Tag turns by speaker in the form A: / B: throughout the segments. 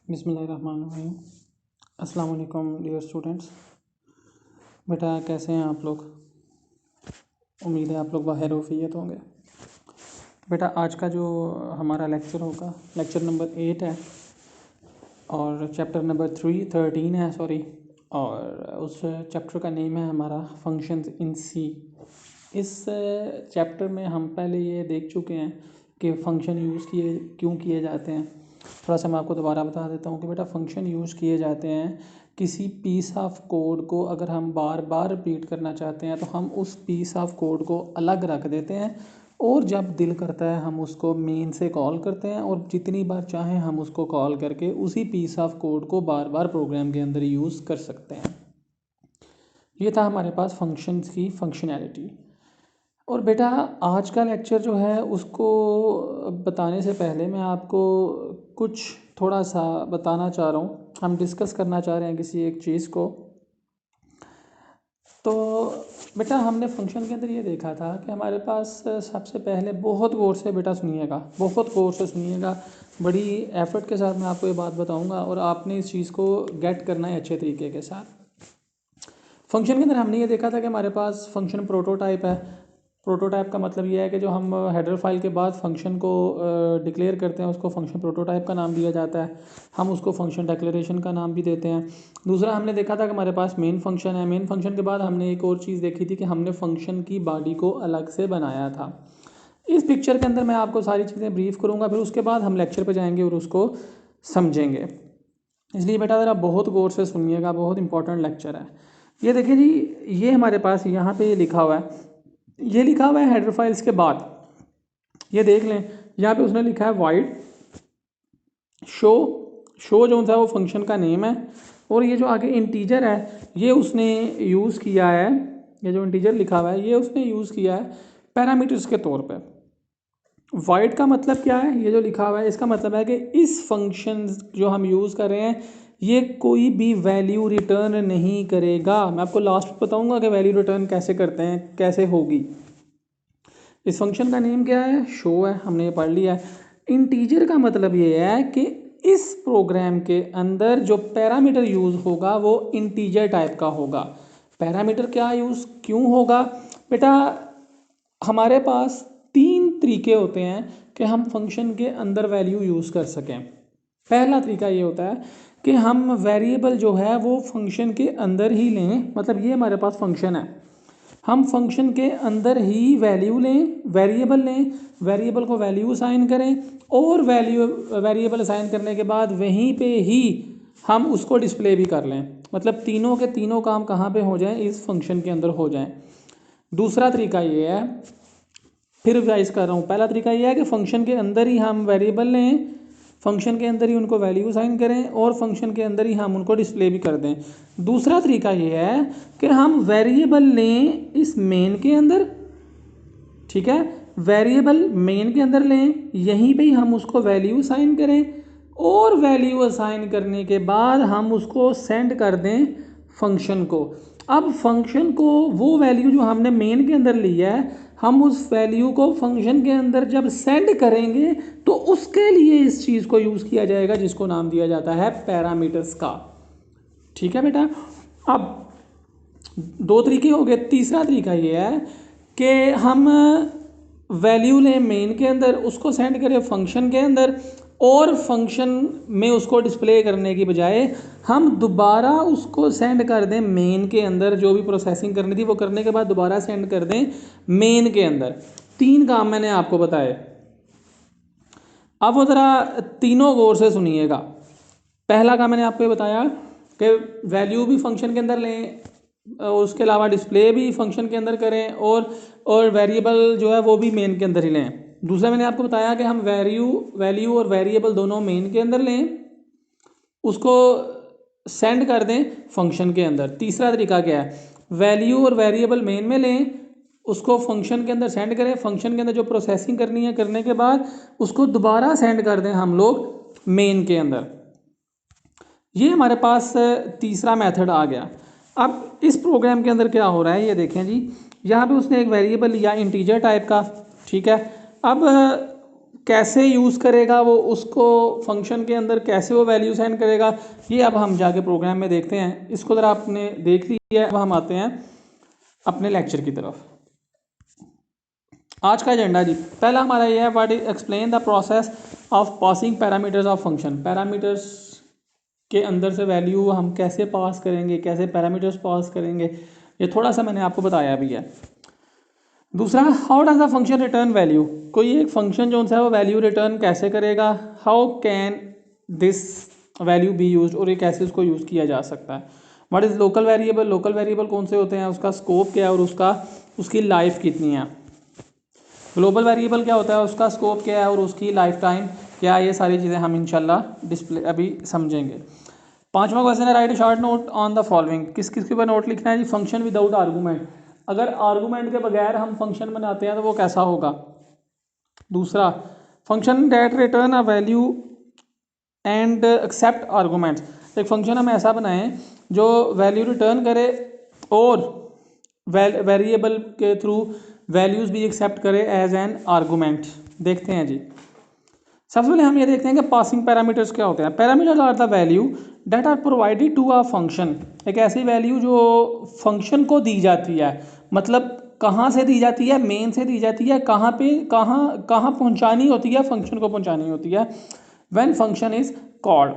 A: बिस्मिल्लाहिर्रहमानिर्रहीम। अस्सलाम वालेकुम डियर स्टूडेंट्स। बेटा कैसे हैं आप लोग? उम्मीद है आप लोग बाहर वफ़ियत होंगे। बेटा आज का जो हमारा लेक्चर होगा, लेक्चर नंबर 8 है और चैप्टर नंबर 13 है और उस चैप्टर का नेम है हमारा फंक्शंस इन सी। इस चैप्टर में हम पहले ये देख चुके हैं कि फ़ंक्शन यूज़ क्यों किए जाते हैं। थोड़ा सा मैं आपको दोबारा बता देता हूँ कि बेटा फ़ंक्शन यूज़ किए जाते हैं किसी पीस ऑफ कोड को अगर हम बार बार रिपीट करना चाहते हैं तो हम उस पीस ऑफ कोड को अलग रख देते हैं और जब दिल करता है हम उसको मेन से कॉल करते हैं और जितनी बार चाहें हम उसको कॉल करके उसी पीस ऑफ कोड को बार बार प्रोग्राम के अंदर यूज़ कर सकते हैं। ये था हमारे पास फंक्शंस की फंक्शनैलिटी। और बेटा आज का लेक्चर जो है उसको बताने से पहले मैं आपको कुछ थोड़ा सा बताना चाह रहा हूँ। हम डिस्कस करना चाह रहे हैं किसी एक चीज़ को। तो बेटा हमने फंक्शन के अंदर ये देखा था कि हमारे पास सबसे पहले बहुत गौर से बेटा सुनिएगा, बहुत गौर से सुनिएगा, बड़ी एफर्ट के साथ मैं आपको ये बात बताऊंगा और आपने इस चीज़ को गेट करना है अच्छे तरीके के साथ। फंक्शन के अंदर हमने ये देखा था कि हमारे पास फंक्शन प्रोटोटाइप है। प्रोटोटाइप का मतलब ये है कि जो हम हेडर फाइल के बाद फंक्शन को डिक्लेयर करते हैं उसको फंक्शन प्रोटोटाइप का नाम दिया जाता है। हम उसको फंक्शन डिक्लेरेशन का नाम भी देते हैं। दूसरा हमने देखा था कि हमारे पास मेन फंक्शन है। मेन फंक्शन के बाद हमने एक और चीज़ देखी थी कि हमने फंक्शन की बॉडी को अलग से बनाया था। इस पिक्चर के अंदर मैं आपको सारी चीज़ें ब्रीफ करूँगा, फिर उसके बाद हम लेक्चर पर जाएंगे और उसको समझेंगे। इसलिए बेटा ज़रा बहुत गौर से सुनिएगा, बहुत इंपॉर्टेंट लेक्चर है। ये देखिए जी, ये हमारे पास यहाँ पे लिखा हुआ है, ये लिखा हुआ है हेडर फाइल्स के बाद। ये देख लें, यहाँ पे उसने लिखा है वाइड शो। शो जो था वो फंक्शन का नेम है और ये जो आगे इंटीजर है ये उसने यूज़ किया है, ये जो इंटीजर लिखा हुआ है ये उसने यूज़ किया है पैरामीटर्स के तौर पे। वाइड का मतलब क्या है? ये जो लिखा हुआ है इसका मतलब है कि इस फंक्शन जो हम यूज़ कर रहे हैं ये कोई भी वैल्यू रिटर्न नहीं करेगा। मैं आपको लास्ट में बताऊंगा कि वैल्यू रिटर्न कैसे करते हैं, कैसे होगी। इस फंक्शन का नेम क्या है? शो है, हमने ये पढ़ लिया है। इंटीजर का मतलब ये है कि इस प्रोग्राम के अंदर जो पैरामीटर यूज़ होगा वो इंटीजर टाइप का होगा। पैरामीटर क्या यूज़ क्यों होगा? बेटा हमारे पास 3 तरीके होते हैं कि हम फंक्शन के अंदर वैल्यू यूज़ कर सकें। पहला तरीका ये होता है कि हम वेरिएबल जो है वो फंक्शन के अंदर ही लें। मतलब ये हमारे पास फंक्शन है, हम फंक्शन के अंदर ही वैल्यू लें, वेरिएबल को वैल्यू असाइन करें और वेरिएबल असाइन करने के बाद वहीं पे ही हम उसको डिस्प्ले भी कर लें। मतलब तीनों के तीनों काम कहाँ पे हो जाएं? इस फंक्शन के अंदर हो जाएं। दूसरा तरीका ये है, फिर रिवाइज कर रहा हूँ, पहला तरीका ये है कि फंक्शन के अंदर ही हम वेरिएबल लें, फंक्शन के अंदर ही उनको वैल्यू असाइन करें और फंक्शन के अंदर ही हम उनको डिस्प्ले भी कर दें। दूसरा तरीका ये है कि हम वेरिएबल लें इस मेन के अंदर, ठीक है, वेरिएबल मेन के अंदर लें, यहीं पे ही हम उसको वैल्यू असाइन करें और वैल्यू असाइन करने के बाद हम उसको सेंड कर दें फंक्शन को। अब फंक्शन को वो वैल्यू जो हमने मेन के अंदर ली है हम उस वैल्यू को फंक्शन के अंदर जब सेंड करेंगे तो उसके लिए इस चीज़ को यूज़ किया जाएगा जिसको नाम दिया जाता है पैरामीटर्स का। ठीक है बेटा, अब 2 तरीके हो गए। तीसरा तरीका ये है कि हम वैल्यू लें मेन के अंदर, उसको सेंड करें फंक्शन के अंदर और फंक्शन में उसको डिस्प्ले करने की बजाय हम दोबारा उसको सेंड कर दें मेन के अंदर। जो भी प्रोसेसिंग करनी थी वो करने के बाद दोबारा सेंड कर दें मेन के अंदर। 3 काम मैंने आपको बताए। अब वो ज़रा तीनों गौर से सुनिएगा। पहला काम मैंने आपको ये बताया कि वैल्यू भी फंक्शन के अंदर लें और उसके अलावा डिस्प्ले भी फंक्शन के अंदर करें और वेरिएबल जो है वो भी मेन के अंदर ही लें। दूसरा मैंने आपको बताया कि हम वैल्यू और वेरिएबल दोनों मेन के अंदर लें, उसको सेंड कर दें फंक्शन के अंदर। तीसरा तरीका क्या है? वैल्यू और वेरिएबल मेन में लें, उसको फंक्शन के अंदर सेंड करें, फंक्शन के अंदर जो प्रोसेसिंग करनी है करने के बाद उसको दोबारा सेंड कर दें हम लोग मेन के अंदर। ये हमारे पास तीसरा मेथड आ गया। अब इस प्रोग्राम के अंदर क्या हो रहा है ये देखें जी, यहाँ पे उसने एक वेरिएबल लिया इंटीजर टाइप का, ठीक है। अब कैसे यूज़ करेगा वो, उसको फंक्शन के अंदर कैसे वो वैल्यू सेंड करेगा, ये अब हम जाके प्रोग्राम में देखते हैं। इसको ज़रा आपने देख लिया है, अब हम आते हैं अपने लेक्चर की तरफ। आज का एजेंडा जी, पहला हमारा ये है, what is explain the process of passing parameters of function. Parameters के अंदर से वैल्यू हम कैसे पास करेंगे, कैसे पैरामीटर्स पास करेंगे, ये थोड़ा सा मैंने आपको बताया भी है। दूसरा, how does the function return value, कोई एक फंक्शन जो है वो वैल्यू रिटर्न कैसे करेगा, how can this value B use, और ये कैसे उसको यूज़ किया जा सकता है। What is local variable, local variable कौन से होते हैं, उसका स्कोप क्या है और उसकी लाइफ कितनी है। ग्लोबल वेरिएबल क्या होता है, उसका स्कोप क्या है और उसकी लाइफ टाइम क्या है। ये सारी चीज़ें हम इंशाल्लाह डिस्प्ले अभी समझेंगे। पांचवा क्वेश्चन है, right A short note on the following. किस किस के ऊपर नोट लिखना है जी, फंक्शन विदाउट आर्गूमेंट, अगर आर्गूमेंट के बगैर हम फंक्शन बनाते हैं तो वो कैसा होगा। दूसरा, function that return a value and accept arguments, एक फंक्शन हम ऐसा बनाएं जो वैल्यू रिटर्न करे और वेरिएबल के थ्रू वैल्यूज़ भी एक्सेप्ट करे एज एन आर्गूमेंट। देखते हैं जी, सबसे पहले हम ये देखते हैं कि पासिंग पैरामीटर्स क्या होते हैं। Parameters are the value that are provided to a function, एक ऐसी वैल्यू जो फंक्शन को दी जाती है, मतलब कहाँ से दी जाती है, मेन से दी जाती है, कहाँ पे कहाँ कहाँ पहुँचानी होती है, फंक्शन को पहुँचानी होती है। व्हेन फंक्शन इज कॉल्ड,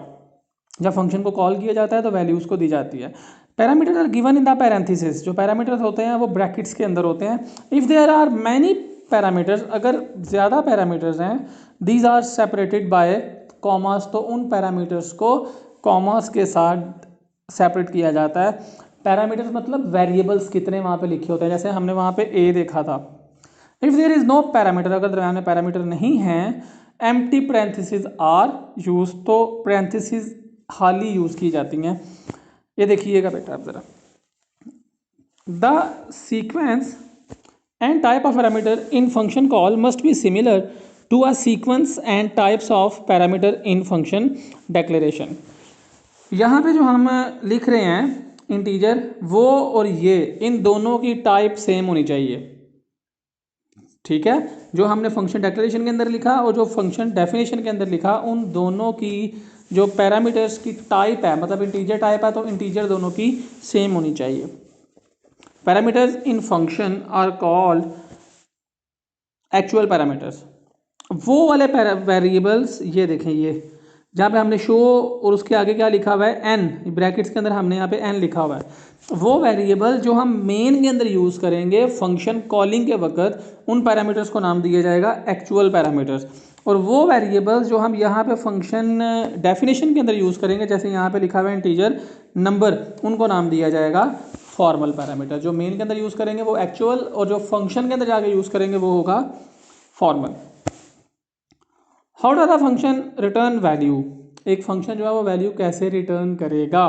A: जब फंक्शन को कॉल किया जाता है तो वैल्यू उसको दी जाती है। Parameters are given in the parenthesis, जो पैरामीटर्स होते हैं वो ब्रैकेट्स के अंदर होते हैं। If there are many parameters, अगर ज़्यादा पैरामीटर्स हैं, these are separated by commas, तो उन पैरामीटर्स को कॉमास के साथ सेपरेट किया जाता है। पैरामीटर्स मतलब वेरिएबल्स कितने वहाँ पे लिखे होते हैं, जैसे हमने वहाँ पे ए देखा था। If there is no parameter, अगर दरम्यान में पैरामीटर नहीं है, एम्प्टी पैरेंथेसिस आर यूज, तो पैरेंथेसिस खाली यूज़ की जाती हैं। ये देखिएगा बेटा आप ज़रा, the sequence and type of parameter in function call must be similar to a sequence and types of parameter in function declaration. यहाँ पे जो हम लिख रहे हैं इंटीजर, वो और ये, इन दोनों की टाइप सेम होनी चाहिए, ठीक है। जो हमने फंक्शन डिक्लेरेशन के अंदर लिखा और जो फंक्शन डेफिनेशन के अंदर लिखा, उन दोनों की जो पैरामीटर्स की टाइप है, मतलब इंटीजर टाइप है, तो इंटीजर दोनों की सेम होनी चाहिए। Parameters in function are called actual parameters. वो वाले वेरिएबल्स, ये देखें, ये जहाँ पे हमने शो और उसके आगे क्या लिखा हुआ है, एन, ब्रैकेट्स के अंदर हमने यहाँ पे एन लिखा हुआ है, वो वेरिएबल जो हम मेन के अंदर यूज़ करेंगे फंक्शन कॉलिंग के वक्त, उन पैरामीटर्स को नाम दिया जाएगा एक्चुअल पैरामीटर्स। और वो वेरिएबल्स जो हम यहाँ पे फंक्शन डेफिनेशन के अंदर यूज़ करेंगे, जैसे यहाँ पे लिखा हुआ है इंटीजर नंबर, उनको नाम दिया जाएगा फॉर्मल पैरामीटर। जो मेन के अंदर यूज़ करेंगे वो एक्चुअल, और जो फंक्शन के अंदर जाके यूज़ करेंगे वो होगा formal. How does the function return value, एक फंक्शन जो है वो वैल्यू कैसे रिटर्न करेगा।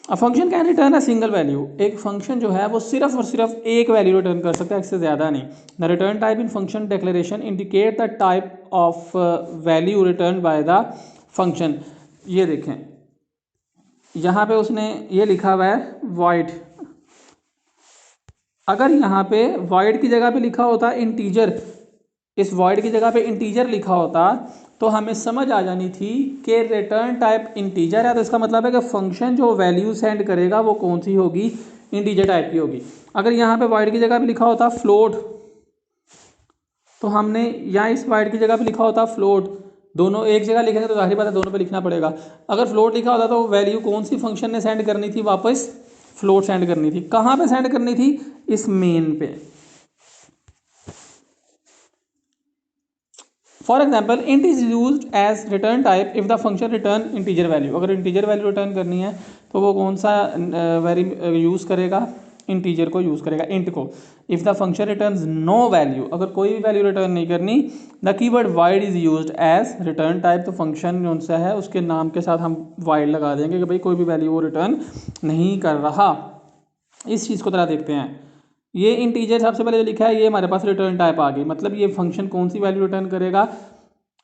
A: A function can return a single value, एक फंक्शन जो है वो सिर्फ और सिर्फ एक वैल्यू रिटर्न कर सकता है, इससे ज़्यादा नहीं। The return type in function declaration indicate the type of value return by the function. ये देखें, यहाँ पे उसने ये लिखा हुआ है void, अगर यहाँ पे void की जगह पे लिखा होता इंटीजर, इस void की जगह पे इंटीजर लिखा होता तो हमें समझ आ जानी थी कि रिटर्न टाइप इंटीजर है, तो इसका मतलब है कि फंक्शन जो वैल्यू सेंड करेगा वो कौन सी होगी, इंटीजर टाइप की होगी। अगर यहाँ पे void की जगह पे लिखा होता फ्लोट, तो हमने यहाँ इस void की जगह पे लिखा होता फ्लोट, दोनों एक जगह लिखेंगे तो जाहिर बात है दोनों पे लिखना पड़ेगा। अगर फ्लोट लिखा होता तो वैल्यू कौन सी फंक्शन ने सेंड करनी थी, वापस फ्लोट सेंड करनी थी। कहाँ पे सेंड करनी थी, इस मेन पे। For example, int is use as return type if the function return integer value, अगर इंटीजर वैल्यू रिटर्न करनी है तो वो कौन सा यूज़ करेगा, इंटीजर को यूज़ करेगा, इंट को। If the function return no value, अगर कोई भी वैल्यू रिटर्न नहीं करनी, the keyword void is used as return type, तो फंक्शन जो सा है उसके नाम के साथ हम वाइड लगा देंगे कि भाई कोई भी वैल्यू वो रिटर्न नहीं कर रहा। इस चीज़ को तरह देखते हैं, ये इंटीजर सबसे पहले जो लिखा है ये हमारे पास रिटर्न टाइप आ गई, मतलब ये फंक्शन कौन सी वैल्यू रिटर्न करेगा,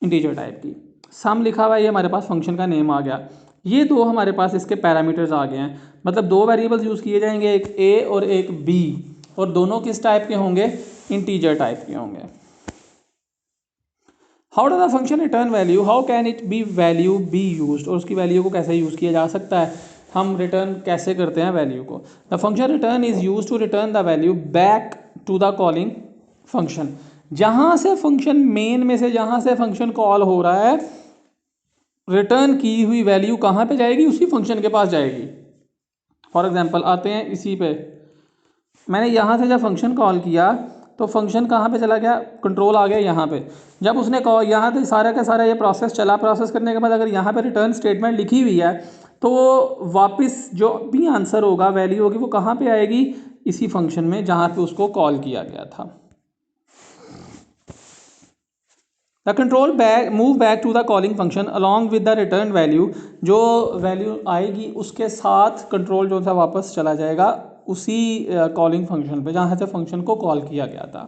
A: इंटीजर टाइप की। सम लिखा हुआ है, ये हमारे पास फंक्शन का नेम आ गया। ये दो हमारे पास इसके पैरामीटर्स आ गए हैं, मतलब दो वेरिएबल्स यूज़ किए जाएंगे, एक ए और एक बी, और दोनों किस टाइप के होंगे, इंटीजर टाइप के होंगे। How does the function return value, how can it be value be used, और उसकी वैल्यू को कैसे यूज़ किया जा सकता है, हम रिटर्न कैसे करते हैं वैल्यू को। The function return is use to return the value back to the calling function. जहाँ से फंक्शन मेन में से जहाँ से फंक्शन कॉल हो रहा है, रिटर्न की हुई वैल्यू कहाँ पे जाएगी, उसी फंक्शन के पास जाएगी। फॉर एग्जांपल आते हैं इसी पे, मैंने यहाँ से जब फंक्शन कॉल किया तो फंक्शन कहाँ पे चला गया, कंट्रोल आ गया यहाँ पे। जब उसने कॉल यहाँ पे सारा का सारा ये प्रोसेस चला, प्रोसेस करने के बाद अगर यहाँ पे रिटर्न स्टेटमेंट लिखी हुई है तो वापस जो भी आंसर होगा, वैल्यू होगी, वो कहाँ पे आएगी, इसी फंक्शन में जहाँ पे उसको कॉल किया गया था। The control back move back to the calling function along with the return value, जो वैल्यू आएगी उसके साथ कंट्रोल जो था वापस चला जाएगा उसी कॉलिंग फंक्शन पे जहाँ से फंक्शन को कॉल किया गया था।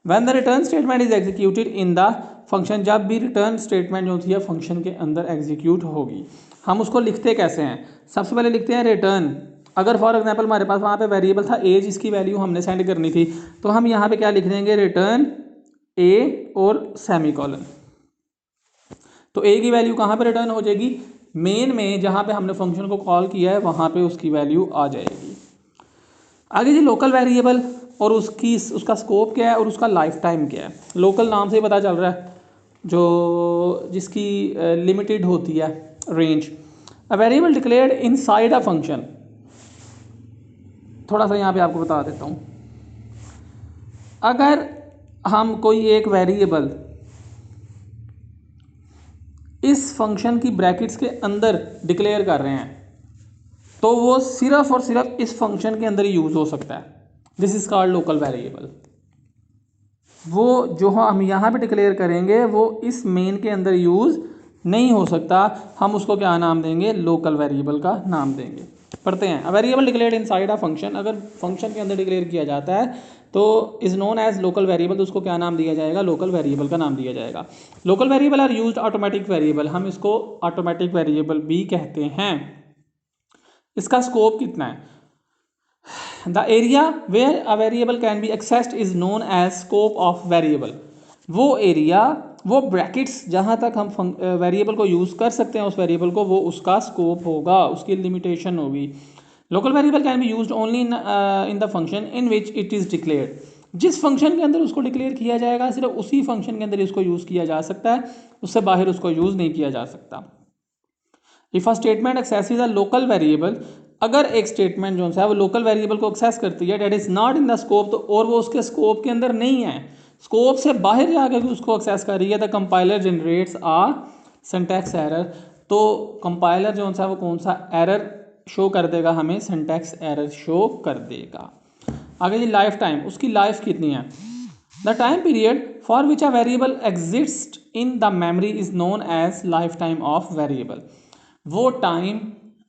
A: When the return statement is executed in the function, जब भी रिटर्न स्टेटमेंट जो थी है फंक्शन के अंदर एग्जीक्यूट होगी, हम उसको लिखते कैसे हैं, सबसे पहले लिखते हैं रिटर्न। अगर फॉर एग्जांपल हमारे पास वहाँ पे वेरिएबल था ए जिसकी वैल्यू हमने सेंड करनी थी, तो हम यहाँ पे क्या लिख देंगे, रिटर्न ए और सेमीकोलन। तो ए की वैल्यू कहाँ पे रिटर्न हो जाएगी, मेन में जहाँ पे हमने फंक्शन को कॉल किया है वहाँ पे उसकी वैल्यू आ जाएगी। आगे जी लोकल वेरिएबल और उसका स्कोप क्या है और उसका लाइफ टाइम क्या है। लोकल नाम से ही पता चल रहा है, जो जिसकी लिमिटेड होती है range. A variable declared inside a function, थोड़ा सा यहाँ पे आपको बता देता हूँ। अगर हम कोई एक वेरिएबल इस फंक्शन की ब्रैकेट्स के अंदर डिक्लेयर कर रहे हैं तो वो सिर्फ और सिर्फ इस फंक्शन के अंदर ही यूज़ हो सकता है। This is called local variable. वो जो हम यहाँ पे डिक्लेयर करेंगे वो इस मेन के अंदर यूज़ नहीं हो सकता, हम उसको क्या नाम देंगे, लोकल वेरिएबल का नाम देंगे। पढ़ते हैं। A variable declared inside a function, अगर फंक्शन के अंदर डिक्लेयर किया जाता है तो is known as local variable, तो उसको क्या नाम दिया जाएगा, लोकल वेरिएबल का नाम दिया जाएगा। Local variable are used automatic variable, हम इसको ऑटोमेटिक वेरिएबल भी कहते हैं। इसका स्कोप कितना है, the area where a variable can be accessed is known as scope of variable. वो एरिया, वो ब्रैकेट्स जहाँ तक हम वेरिएबल को यूज़ कर सकते हैं उस वेरिएबल को, वो उसका स्कोप होगा, उसकी लिमिटेशन होगी। Local variable can be used only in the function in which it is declared, जिस फंक्शन के अंदर उसको डिक्लेयर किया जाएगा सिर्फ उसी फंक्शन के अंदर इसको यूज़ किया जा सकता है, उससे बाहर उसको यूज़ नहीं किया जा सकता। If a statement accesses a local variable, अगर एक स्टेटमेंट जो है वो लोकल वेरिएबल को एक्सेस करती है, that is not in the scope, तो और वो उसके स्कोप के अंदर नहीं है, स्कोप से बाहर जाकर उसको एक्सेस कर रही है, the compiler generates a syntax error. तो कंपाइलर जो है वो कौन सा एरर शो कर देगा, हमें सिंटैक्स एरर शो कर देगा। आगे जी लाइफ टाइम, उसकी लाइफ कितनी है। The time period for which a variable exist in the memory is known as life time of variable. वो टाइम,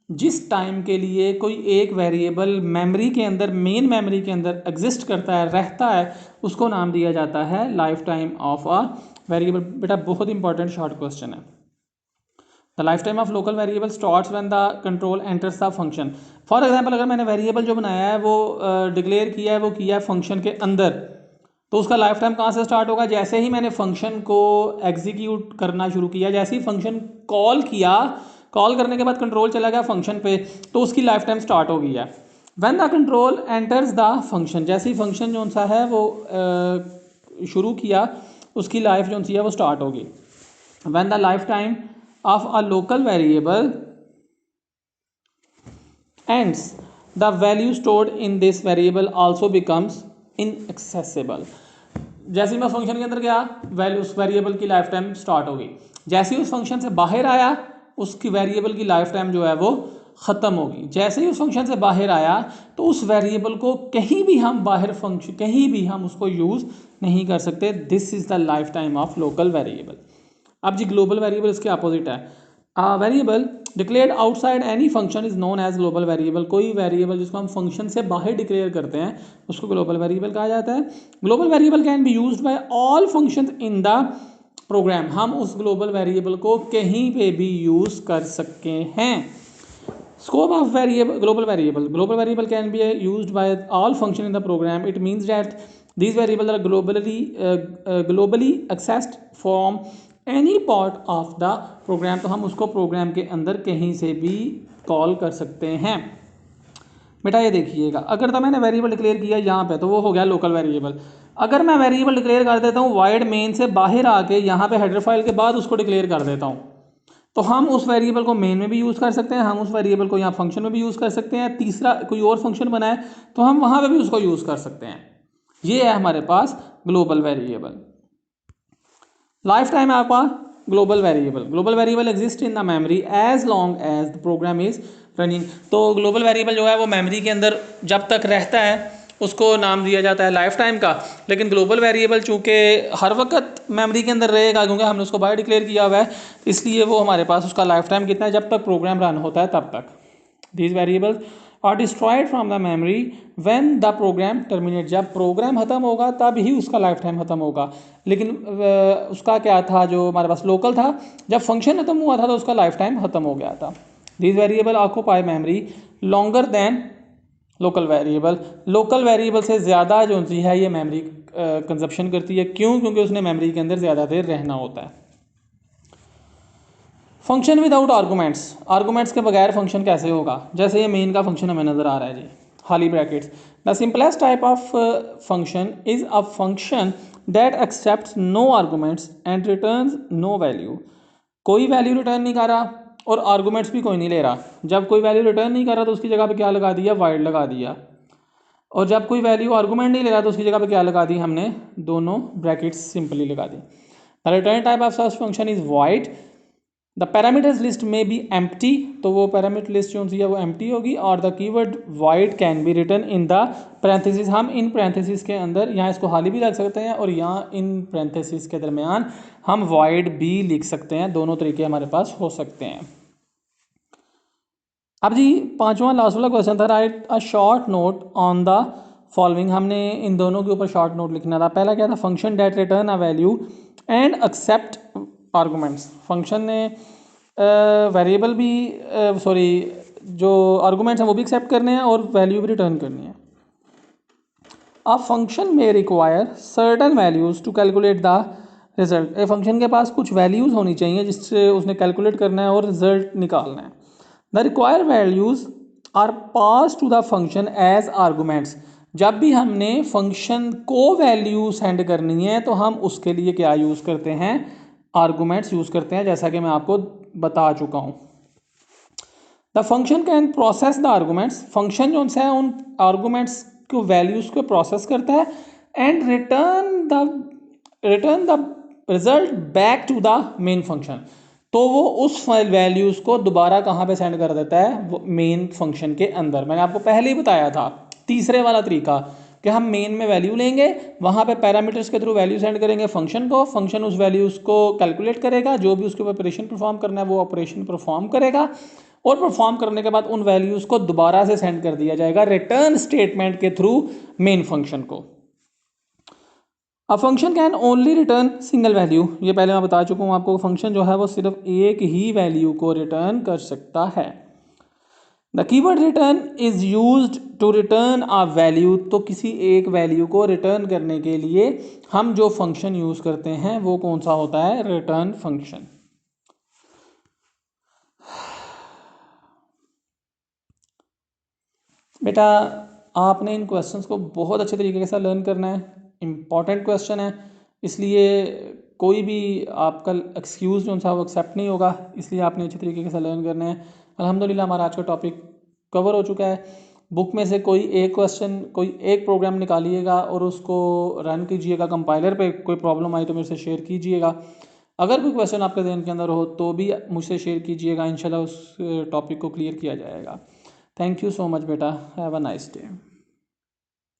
A: जिस टाइम के लिए कोई एक वेरिएबल मेमोरी के अंदर, मेन मेमोरी के अंदर एग्जिस्ट करता है, रहता है, उसको नाम दिया जाता है life time of a variable. बेटा बहुत इंपॉर्टेंट शॉर्ट क्वेश्चन है। The life time of local variable starts when the control enters the function. For example अगर मैंने वेरिएबल जो बनाया है वो डिक्लेयर किया है, वो किया है फंक्शन के अंदर, तो उसका लाइफ टाइम कहाँ से स्टार्ट होगा, जैसे ही मैंने फंक्शन को एग्जीक्यूट करना शुरू किया, जैसे ही फंक्शन कॉल किया, कॉल करने के बाद कंट्रोल चला गया फंक्शन पे, तो उसकी लाइफ टाइम स्टार्ट हो गई है। When the control enters the function, जैसे ही फंक्शन जो सा है वो शुरू किया, उसकी लाइफ जो सी है वो स्टार्ट होगी। When the life time of a local variable ends, the value stored in this variable also becomes inaccessible. जैसे ही मैं फंक्शन के अंदर गया, वैल्यू उस वेरिएबल की लाइफ टाइम स्टार्ट हो गई, जैसे ही उस फंक्शन से बाहर आया उसकी वेरिएबल की लाइफ टाइम जो है वो ख़त्म होगी। जैसे ही उस फंक्शन से बाहर आया तो उस वेरिएबल को कहीं भी हम बाहर फंक्शन, कहीं भी हम उसको यूज़ नहीं कर सकते। This is the life time of local variable. अब जी ग्लोबल वेरिएबल इसके अपोजिट है। Variable declared outside any function is known as global variable. कोई वेरिएबल जिसको हम फंक्शन से बाहर डिक्लेयर करते हैं उसको ग्लोबल वेरिएबल कहा जाता है। Global variable can be used by all functions in the program. हम उस ग्लोबल वेरिएबल को कहीं पे भी यूज़ कर सकते हैं। Scope of variable, global variable can be used by all function in the program. It means that these variable are globally accessed from any part of the program. तो हम उसको प्रोग्राम के अंदर कहीं से भी कॉल कर सकते हैं। बेटा ये देखिएगा, अगर तो मैंने वेरिएबल डिक्लेयर किया यहाँ पे तो वो हो गया लोकल वेरिएबल। अगर मैं वेरिएबल डिक्लेयर कर देता हूँ वाइड मेन से बाहर आके यहाँ पे हेडर फाइल के बाद उसको डिक्लेयर कर देता हूँ, तो हम उस वेरिएबल को मेन में भी यूज़ कर सकते हैं, हम उस वेरिएबल को यहाँ फंक्शन में भी यूज़ कर सकते हैं, तीसरा कोई और फंक्शन बनाए तो हम वहाँ पे भी उसको यूज़ कर सकते हैं। ये है हमारे पास ग्लोबल वेरिएबल। लाइफ टाइम है आपका global variable. Global variable exist in the memory as long as the program is running. तो ग्लोबल वेरिएबल जो है वो मेमोरी के अंदर जब तक रहता है उसको नाम दिया जाता है लाइफ टाइम का। लेकिन ग्लोबल वेरिएबल चूँकि हर वक्त मेमोरी के अंदर रहेगा क्योंकि हमने उसको बाहर डिक्लेयर किया हुआ है, इसलिए वो हमारे पास उसका लाइफ टाइम कितना है, जब तक प्रोग्राम रन होता है तब तक। These variables are destroyed from the memory when the program terminate. जब प्रोग्राम खत्म होगा तब ही उसका लाइफ टाइम खत्म होगा। लेकिन उसका क्या था, जो हमारे पास लोकल था, जब फंक्शन खत्म हुआ था तो उसका लाइफ टाइम खत्म हो गया था। These variable occupy memory longer than local variable. Local variable से ज़्यादा जो सी है ये मेमोरी कंजप्शन करती है। क्यों? क्योंकि उसने मेमोरी के अंदर ज़्यादा देर रहना होता है। Function without arguments. आर्गूमेंट्स के बगैर फंक्शन कैसे होगा? जैसे ये मेन का फंक्शन हमें नज़र आ रहा है जी, खाली brackets. The simplest type of function is a function that accepts no arguments and returns no value. कोई वैल्यू रिटर्न नहीं कर रहा और आर्गूमेंट्स भी कोई नहीं ले रहा। जब कोई वैल्यू रिटर्न नहीं कर रहा तो उसकी जगह पे क्या लगा दिया, वाइड लगा दिया। और जब कोई वैल्यू आर्गूमेंट नहीं ले रहा तो उसकी जगह पे क्या लगा दी हमने, दोनों ब्रैकेट्स सिंपली लगा दी। The return type of such function is void. The parameters list में बी एम्प्टी। तो वो पैरामीटर लिस्ट जो है वो एम्प्टी होगी। और the keyword wide can be return in the parenthesis. हम इन पैरेंथेसिस के अंदर यहाँ इसको खाली भी रख सकते हैं और यहाँ इन पैरेंथेसिस के दरमियान हम वाइड भी लिख सकते हैं। दोनों तरीके हमारे पास हो सकते हैं। अब जी पांचवा लास्ट वाला क्वेश्चन था, right a short note on the following. हमने इन दोनों के ऊपर शॉर्ट नोट लिखना था। पहला क्या था, function that return a value and accept arguments. Function ने वेरिएबल भी जो आर्गूमेंट्स हैं वो भी एक्सेप्ट करने हैं और वैल्यू भी रिटर्न करनी है। अ फंक्शन में require certain values to calculate the result. A function के पास कुछ वैल्यूज़ होनी चाहिए जिससे उसने कैलकुलेट करना है और रिजल्ट निकालना है। The require values are pass to the function as arguments. जब भी हमने फंक्शन को वैल्यू सेंड करनी है तो हम उसके लिए क्या यूज़ करते हैं, आर्गूमेंट्स यूज़ करते हैं, जैसा कि मैं आपको बता चुका हूँ। The function can process the arguments. Function जो है उन आर्गूमेंट्स को वैल्यूज़ को प्रोसेस करता है and return the result back to the main function. तो वो उस वैल्यूज़ को दोबारा कहाँ पे सेंड कर देता है, वो मेन फंक्शन के अंदर। मैंने आपको पहले ही बताया था तीसरे वाला तरीका कि हम मेन में वैल्यू लेंगे, वहाँ पे पैरामीटर्स के थ्रू वैल्यू सेंड करेंगे फंक्शन को, फंक्शन उस वैल्यूज़ को कैलकुलेट करेगा, जो भी उसके ऊपर ऑपरेशन परफॉर्म करना है वो ऑपरेशन परफॉर्म करेगा और परफॉर्म करने के बाद उन वैल्यूज़ को दोबारा से सेंड कर दिया जाएगा रिटर्न स्टेटमेंट के थ्रू मेन फंक्शन को। A function can only return single value. ये पहले मैं बता चुका हूँ आपको, फंक्शन जो है वो सिर्फ एक ही वैल्यू को रिटर्न कर सकता है। The keyword return is used to return a value. तो किसी एक वैल्यू को रिटर्न करने के लिए हम जो फंक्शन यूज़ करते हैं वो कौन सा होता है, रिटर्न फंक्शन। बेटा आपने इन क्वेश्चंस को बहुत अच्छे तरीके से लर्न करना है, इम्पॉर्टेंट क्वेश्चन है, इसलिए कोई भी आपका एक्सक्यूज़ जो सा वो एक्सेप्ट नहीं होगा, इसलिए आपने अच्छे तरीके से लर्न करना है। अल्हम्दुलिल्लाह हमारा आज का टॉपिक कवर हो चुका है। बुक में से कोई एक क्वेश्चन, कोई एक प्रोग्राम निकालिएगा और उसको रन कीजिएगा। कंपाइलर पे कोई प्रॉब्लम आई तो मेरे से शेयर कीजिएगा। अगर कोई क्वेश्चन आपके ध्यान के अंदर हो तो भी मुझसे शेयर कीजिएगा, इंशाल्लाह उस टॉपिक को क्लियर किया जाएगा। थैंक यू सो मच बेटा, हैव अ नाइस डे।